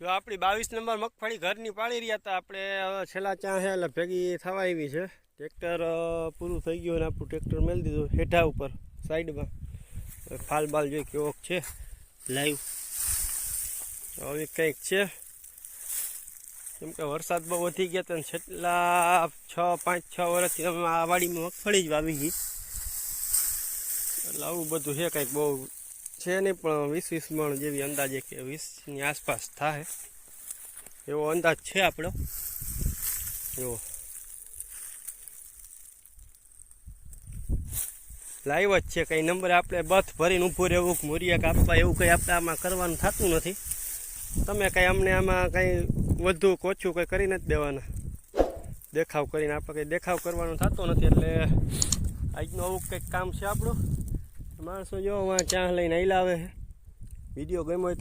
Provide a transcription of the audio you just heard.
જો આપણી 22 નંબર મગફળી ઘરની પાડી રહ્યા હતા આપણે છેલ્લા ચા છે એટલે ભેગી થવા આવી છે ટ્રેક્ટર પૂરું થઈ ગયું અને આપણું ટ્રેક્ટર મેળી દીધું હેઠા ઉપર સાઈડમાં ફાલ બાલ જોઈ કેવોક છે લાઈવ હવે કંઈક છે કેમ કે વરસાદ બહુ વધી ગયા હતા છેલ્લા 5-6 વર્ષથી અમે આ વાડીમાં મગફળી જ વાવી ગઈ એટલે આવું બધું છે કંઈક બહુ છે નહીં પણ 20-20 મણ જેવી અંદાજે કે 20ની આસપાસ થાય એવો અંદાજ છે આપણો એવો લાઈવ જ છે કંઈ નંબર આપણે બથ ભરીને ઊભું રહેવું મોરિયા કાપવા એવું કંઈ આપણે આમાં કરવાનું થતું નથી તમે કંઈ અમને આમાં કંઈ વધુ ઓછું કંઈ કરી નથી દેવાના દેખાવ કરીને આપણે કંઈ દેખાવ કરવાનો થતો નથી એટલે આજનું આવું કંઈક કામ છે આપણું માણસો જો ચા લઈને આવેલા આવે વિડીયો ગમ્યો